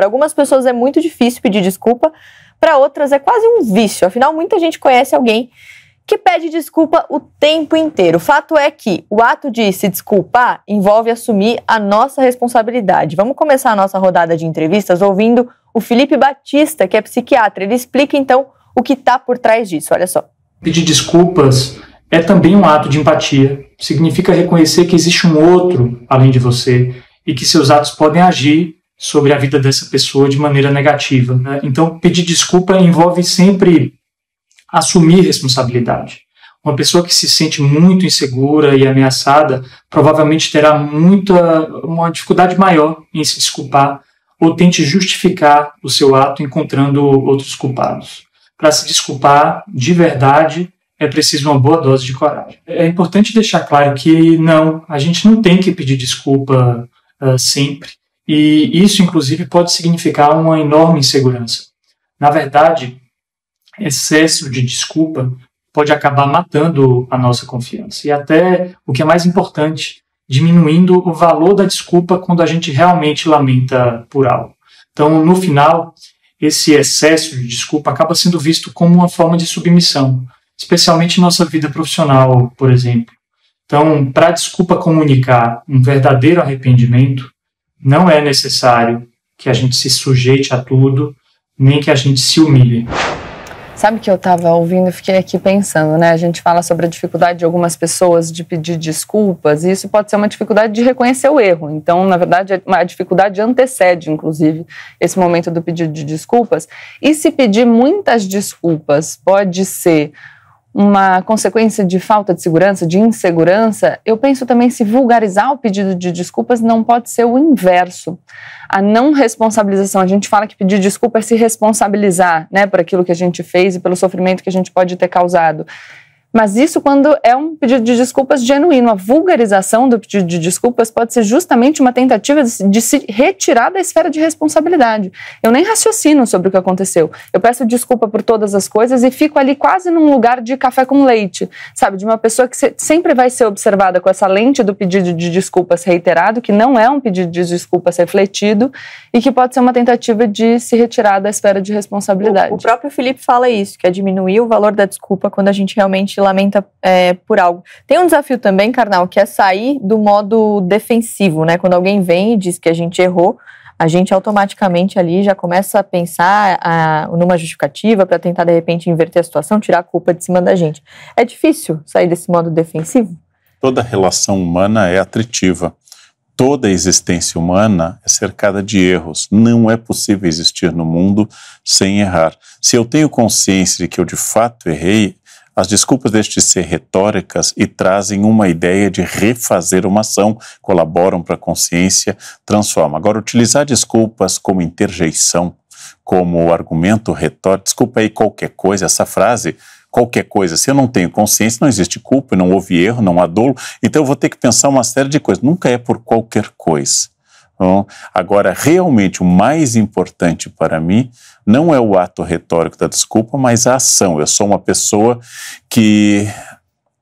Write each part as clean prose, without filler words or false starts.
Para algumas pessoas é muito difícil pedir desculpa, para outras é quase um vício. Afinal, muita gente conhece alguém que pede desculpa o tempo inteiro. O fato é que o ato de se desculpar envolve assumir a nossa responsabilidade. Vamos começar a nossa rodada de entrevistas ouvindo o Felipe Batista, que é psiquiatra. Ele explica, então, o que está por trás disso. Olha só. Pedir desculpas é também um ato de empatia. Significa reconhecer que existe um outro além de você e que seus atos podem agir sobre a vida dessa pessoa de maneira negativa, né? Então, pedir desculpa envolve sempre assumir responsabilidade. Uma pessoa que se sente muito insegura e ameaçada provavelmente terá uma dificuldade maior em se desculpar ou tente justificar o seu ato encontrando outros culpados. Para se desculpar de verdade, é preciso uma boa dose de coragem. É importante deixar claro que a gente não tem que pedir desculpa sempre. E isso, inclusive, pode significar uma enorme insegurança. Na verdade, excesso de desculpa pode acabar matando a nossa confiança. E até, o que é mais importante, diminuindo o valor da desculpa quando a gente realmente lamenta por algo. Então, no final, esse excesso de desculpa acaba sendo visto como uma forma de submissão, especialmente em nossa vida profissional, por exemplo. Então, para a desculpa comunicar um verdadeiro arrependimento, não é necessário que a gente se sujeite a tudo, nem que a gente se humilhe. Sabe que eu estava ouvindo e fiquei aqui pensando, né? A gente fala sobre a dificuldade de algumas pessoas de pedir desculpas, e isso pode ser uma dificuldade de reconhecer o erro. Então, na verdade, a dificuldade antecede, inclusive, esse momento do pedido de desculpas. E se pedir muitas desculpas pode ser uma consequência de falta de segurança, de insegurança, eu penso também se vulgarizar o pedido de desculpas não pode ser o inverso. A não responsabilização, a gente fala que pedir desculpa é se responsabilizar, né, por aquilo que a gente fez e pelo sofrimento que a gente pode ter causado. Mas isso quando é um pedido de desculpas genuíno. A vulgarização do pedido de desculpas pode ser justamente uma tentativa de se retirar da esfera de responsabilidade. Eu nem raciocino sobre o que aconteceu. Eu peço desculpa por todas as coisas e fico ali quase num lugar de café com leite, sabe? De uma pessoa que sempre vai ser observada com essa lente do pedido de desculpas reiterado, que não é um pedido de desculpas refletido e que pode ser uma tentativa de se retirar da esfera de responsabilidade. O próprio Felipe fala isso, que é diminuir o valor da desculpa quando a gente realmente lamenta por algo. Tem um desafio também, Karnal, que é sair do modo defensivo, né? Quando alguém vem e diz que a gente errou, a gente automaticamente ali já começa a pensar numa justificativa para tentar, de repente, inverter a situação, tirar a culpa de cima da gente. É difícil sair desse modo defensivo? Toda relação humana é atritiva. Toda a existência humana é cercada de erros. Não é possível existir no mundo sem errar. Se eu tenho consciência de que eu de fato errei, as desculpas deixam de ser retóricas e trazem uma ideia de refazer uma ação, colaboram para a consciência, transformam. Agora, utilizar desculpas como interjeição, como argumento retórico, desculpa aí qualquer coisa, essa frase, qualquer coisa, se eu não tenho consciência, não existe culpa, não houve erro, não há dolo, então eu vou ter que pensar uma série de coisas, nunca é por qualquer coisa. Bom, agora, realmente o mais importante para mim não é o ato retórico da desculpa, mas a ação. Eu sou uma pessoa que,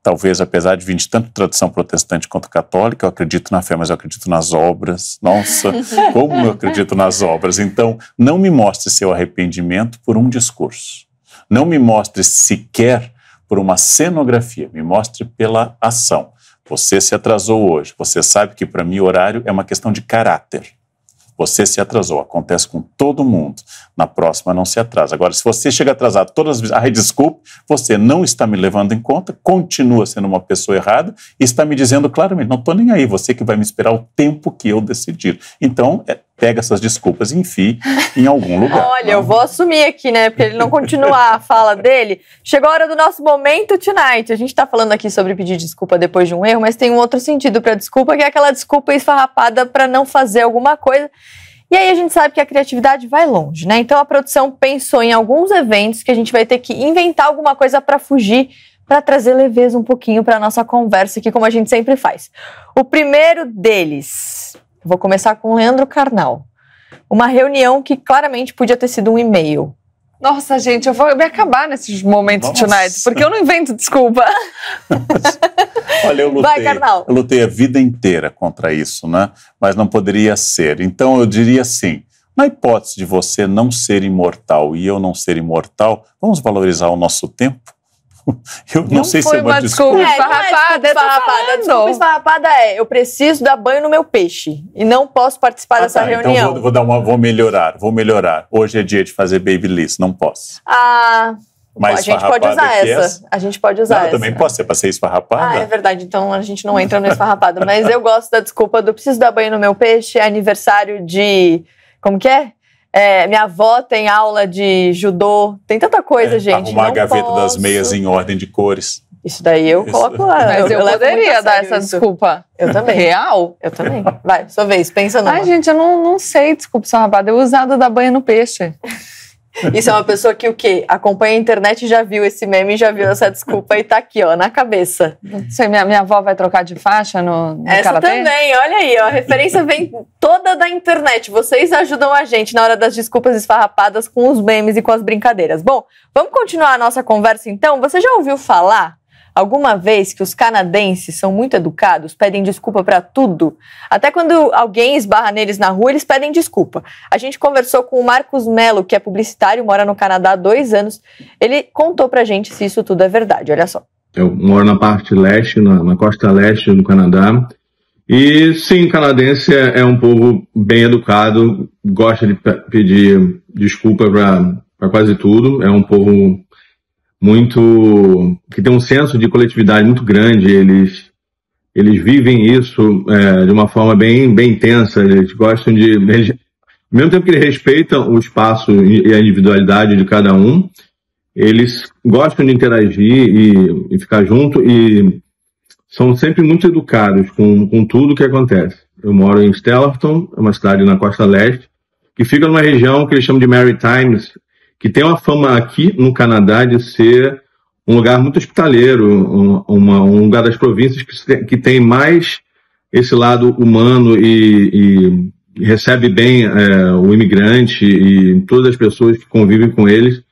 talvez apesar de vir de tanto tradição protestante quanto católica, eu acredito na fé, mas eu acredito nas obras. Nossa, como eu acredito nas obras. Então, não me mostre seu arrependimento por um discurso. Não me mostre sequer por uma cenografia, me mostre pela ação. Você se atrasou hoje, você sabe que para mim horário é uma questão de caráter. Você se atrasou, acontece com todo mundo. Na próxima não se atrasa. Agora, se você chega atrasado todas as vezes, desculpe, você não está me levando em conta, continua sendo uma pessoa errada e está me dizendo claramente, não estou nem aí, você que vai me esperar o tempo que eu decidir. Então, pega essas desculpas e enfie em algum lugar. Olha, eu vou assumir aqui, né, porque ele não continuar a fala dele. Chegou a hora do nosso Momento Tonight. A gente tá falando aqui sobre pedir desculpa depois de um erro, mas tem um outro sentido pra desculpa, que é aquela desculpa esfarrapada pra não fazer alguma coisa. E aí a gente sabe que a criatividade vai longe, né? Então a produção pensou em alguns eventos que a gente vai ter que inventar alguma coisa pra fugir, pra trazer leveza um pouquinho pra nossa conversa aqui, como a gente sempre faz. O primeiro deles, vou começar com o Leandro Carnal. Uma reunião que claramente podia ter sido um e-mail. Nossa, gente, eu vou me acabar nesses momentos tonight, porque eu não invento desculpa. Olha, eu lutei a vida inteira contra isso, né? Mas não poderia ser. Então eu diria assim, Na hipótese de você não ser imortal e eu não ser imortal, vamos valorizar o nosso tempo? Eu não sei se é uma desculpa. Desculpa esfarrapada eu preciso dar banho no meu peixe e não posso participar dessa reunião. Então vou melhorar. Hoje é dia de fazer babyliss, não posso. Mas a gente pode usar essa. A gente pode usar essa. Eu também posso, é pra ser esfarrapada. É verdade, então a gente não entra no esfarrapada. Mas eu gosto da desculpa do preciso dar banho no meu peixe, é aniversário de... Como que é? Minha avó tem aula de judô, tem tanta coisa, gente. Arrumar a gaveta das meias em ordem de cores. Isso daí eu coloco lá. Mas eu poderia dar essa desculpa. Eu também. Real? Eu também. Vai, sua vez, pensa numa. Ai, gente, eu não sei, desculpa, esfarrapada. Eu usado dar banho no peixe. Isso é uma pessoa que o quê? Acompanha a internet e já viu esse meme, já viu essa desculpa e tá aqui, ó, na cabeça. Não sei, minha avó vai trocar de faixa no essa karatê? Também, olha aí, ó, a referência vem toda da internet. Vocês ajudam a gente na hora das desculpas esfarrapadas com os memes e com as brincadeiras. Bom, vamos continuar a nossa conversa então? Você já ouviu falar alguma vez que os canadenses são muito educados, pedem desculpa pra tudo? Até quando alguém esbarra neles na rua, eles pedem desculpa. A gente conversou com o Marcos Mello, que é publicitário, mora no Canadá há 2 anos. Ele contou pra gente se isso tudo é verdade, olha só. Eu moro na parte leste, na costa leste do Canadá. E sim, canadense é um povo bem educado, gosta de pedir desculpa pra quase tudo. É um povo que tem um senso de coletividade muito grande. Eles vivem isso de uma forma bem intensa. Eles gostam ao mesmo tempo que eles respeitam o espaço e a individualidade de cada um, eles gostam de interagir e ficar junto e são sempre muito educados com tudo que acontece. Eu moro em Stellarton, é uma cidade na costa leste, que fica numa região que eles chamam de Maritimes, que tem uma fama aqui no Canadá de ser um lugar muito hospitaleiro, um lugar das províncias que tem mais esse lado humano e recebe bem o imigrante e todas as pessoas que convivem com eles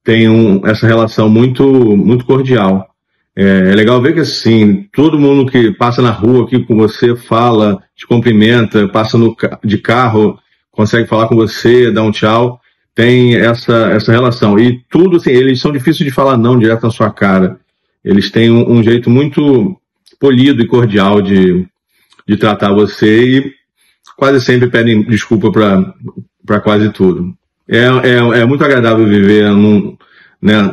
têm essa relação muito, muito cordial. É legal ver que assim, todo mundo que passa na rua aqui com você fala, te cumprimenta, passa de carro, consegue falar com você, dá um tchau. Tem essa relação. E tudo, assim, eles são difíceis de falar não direto na sua cara. Eles têm um jeito muito polido e cordial de tratar você e quase sempre pedem desculpa para quase tudo. É muito agradável viver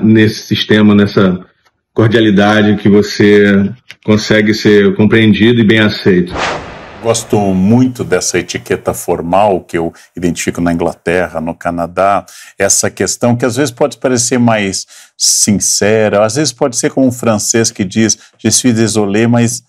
nesse sistema, nessa cordialidade que você consegue ser compreendido e bem aceito. Gosto muito dessa etiqueta formal que eu identifico na Inglaterra, no Canadá, essa questão que às vezes pode parecer mais sincera, às vezes pode ser como um francês que diz "je suis désolé", mas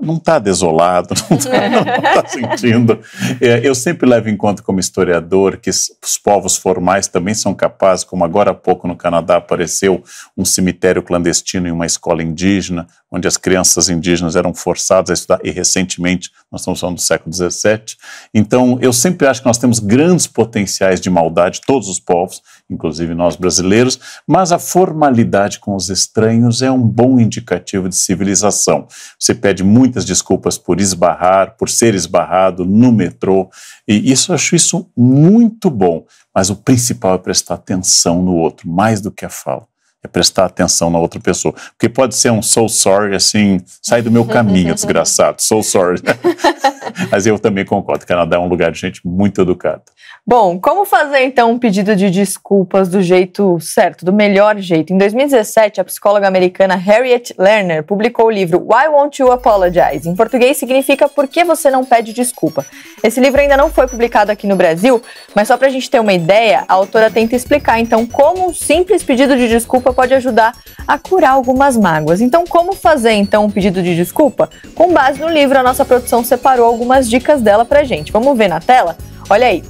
não está desolado, não está sentindo. Eu sempre levo em conta como historiador que os povos formais também são capazes, como agora há pouco no Canadá apareceu um cemitério clandestino em uma escola indígena, onde as crianças indígenas eram forçadas a estudar, e recentemente, nós estamos falando do século XVII. Então, eu sempre acho que nós temos grandes potenciais de maldade, todos os povos, inclusive nós brasileiros, mas a formalidade com os estranhos é um bom indicativo de civilização. Você pede muitas desculpas por esbarrar, por ser esbarrado no metrô, e eu acho isso muito bom, mas o principal é prestar atenção no outro, mais do que a fala. É prestar atenção na outra pessoa. Porque pode ser um "so sorry", assim, sai do meu caminho, desgraçado, so sorry. Mas eu também concordo, o Canadá é um lugar de gente muito educada. Bom, como fazer então um pedido de desculpas do jeito certo, do melhor jeito? Em 2017, a psicóloga americana Harriet Lerner publicou o livro Why Won't You Apologize? Em português significa Por que você não pede desculpa? Esse livro ainda não foi publicado aqui no Brasil, mas só pra gente ter uma ideia, a autora tenta explicar então como um simples pedido de desculpa pode ajudar a curar algumas mágoas. Então, como fazer então um pedido de desculpa? Com base no livro, a nossa produção separou algumas dicas dela pra gente. Vamos ver na tela? Olha aí.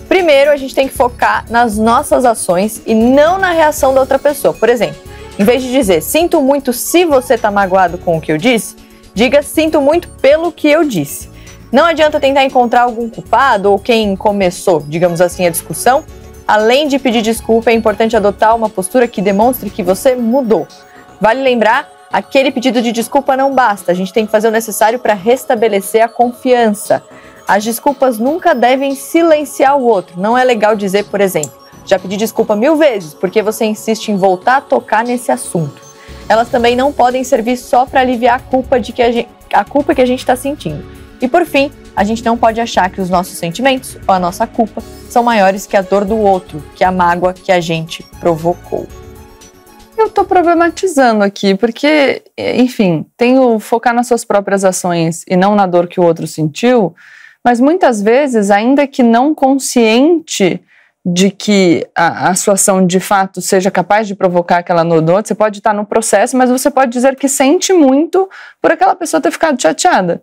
Primeiro, a gente tem que focar nas nossas ações e não na reação da outra pessoa. Por exemplo, em vez de dizer sinto muito se você tá magoado com o que eu disse, diga sinto muito pelo que eu disse. Não adianta tentar encontrar algum culpado ou quem começou, digamos assim, a discussão. Além de pedir desculpa, é importante adotar uma postura que demonstre que você mudou. Vale lembrar Aquele pedido de desculpa não basta, a gente tem que fazer o necessário para restabelecer a confiança. As desculpas nunca devem silenciar o outro. Não é legal dizer, por exemplo, já pedi desculpa 1000 vezes porque você insiste em voltar a tocar nesse assunto. Elas também não podem servir só para aliviar a culpa que a gente está sentindo. E por fim, a gente não pode achar que os nossos sentimentos ou a nossa culpa são maiores que a dor do outro, que a mágoa que a gente provocou. Eu tô problematizando aqui, porque, enfim, tenho focar nas suas próprias ações e não na dor que o outro sentiu, mas muitas vezes, ainda que não consciente de que a sua ação de fato seja capaz de provocar aquela dor do outro, você pode estar no processo, mas você pode dizer que sente muito por aquela pessoa ter ficado chateada.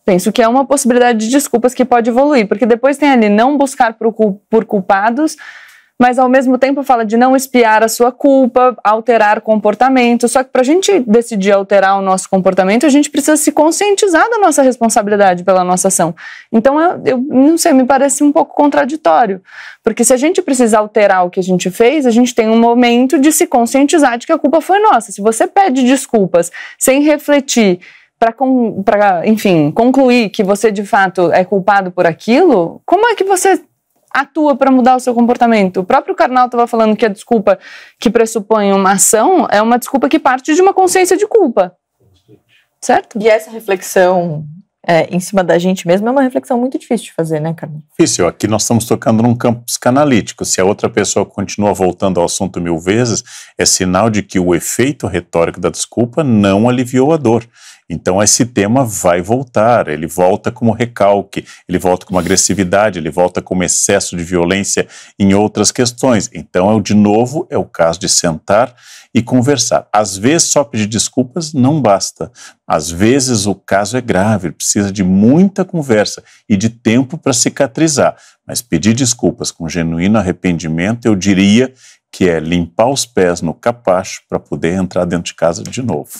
Penso que é uma possibilidade de desculpas que pode evoluir, porque depois tem ali não buscar por culpados, mas ao mesmo tempo fala de não espiar a sua culpa, alterar comportamento. Só que para a gente decidir alterar o nosso comportamento, a gente precisa se conscientizar da nossa responsabilidade pela nossa ação. Então, eu não sei, me parece um pouco contraditório. Porque se a gente precisa alterar o que a gente fez, a gente tem um momento de se conscientizar de que a culpa foi nossa. Se você pede desculpas sem refletir, para, enfim, concluir que você de fato é culpado por aquilo, como é que você atua para mudar o seu comportamento? O próprio Karnal estava falando que a desculpa que pressupõe uma ação é uma desculpa que parte de uma consciência de culpa. Certo? E essa reflexão em cima da gente mesmo é uma reflexão muito difícil de fazer, né, Karnal? Difícil. Aqui nós estamos tocando num campo psicanalítico. Se a outra pessoa continua voltando ao assunto 1000 vezes, é sinal de que o efeito retórico da desculpa não aliviou a dor. Então esse tema vai voltar, ele volta como recalque, ele volta como agressividade, ele volta como excesso de violência em outras questões. Então, de novo, é o caso de sentar e conversar. Às vezes, só pedir desculpas não basta. Às vezes, o caso é grave, precisa de muita conversa e de tempo para cicatrizar. Mas pedir desculpas com genuíno arrependimento, eu diria que é limpar os pés no capacho para poder entrar dentro de casa de novo.